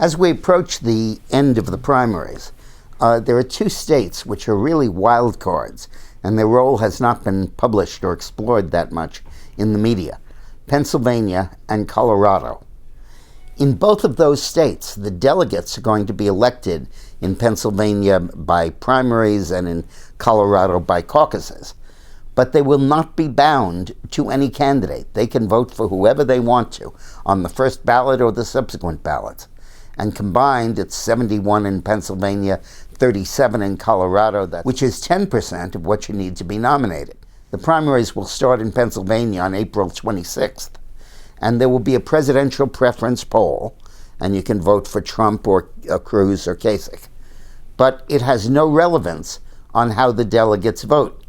As we approach the end of the primaries, there are two states which are really wild cards, and their role has not been published or explored that much in the media: Pennsylvania and Colorado. In both of those states, the delegates are going to be elected in Pennsylvania by primaries and in Colorado by caucuses. But they will not be bound to any candidate. They can vote for whoever they want to on the first ballot or the subsequent ballots. And combined, it's 71 in Pennsylvania, 37 in Colorado, which is 10% of what you need to be nominated. The primaries will start in Pennsylvania on April 26th. And there will be a presidential preference poll, and you can vote for Trump or Cruz or Kasich. But it has no relevance on how the delegates vote.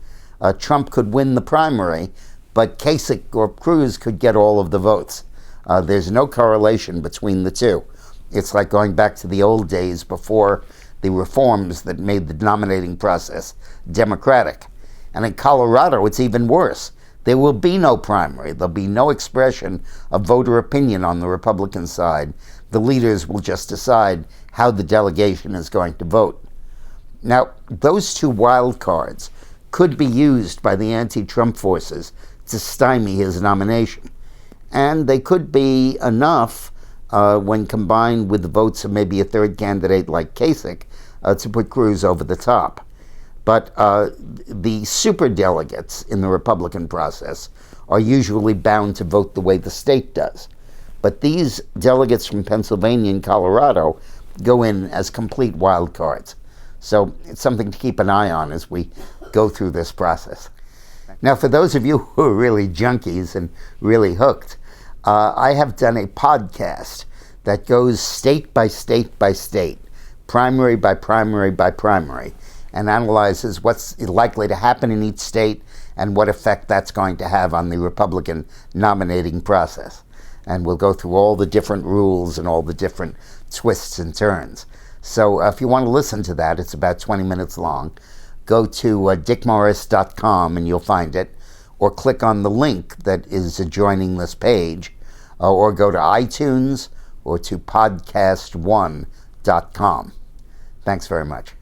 Trump could win the primary, but Kasich or Cruz could get all of the votes. There's no correlation between the two. It's like going back to the old days before the reforms that made the nominating process democratic. And in Colorado, it's even worse. There will be no primary. There'll be no expression of voter opinion on the Republican side. The leaders will just decide how the delegation is going to vote. Now, those two wild cards could be used by the anti-Trump forces to stymie his nomination. And they could be enough, when combined with the votes of maybe a third candidate like Kasich, to put Cruz over the top. But the superdelegates in the Republican process are usually bound to vote the way the state does. But these delegates from Pennsylvania and Colorado go in as complete wild cards. So it's something to keep an eye on as we go through this process. Now, for those of you who are really junkies and really hooked, I have done a podcast that goes state by state by state, primary by primary by primary, and analyzes what's likely to happen in each state and what effect that's going to have on the Republican nominating process. And we'll go through all the different rules and all the different twists and turns. So if you want to listen to that, it's about 20 minutes long. Go to dickmorris.com and you'll find it, or click on the link that is adjoining this page, or go to iTunes or to podcast1.com. Thanks very much.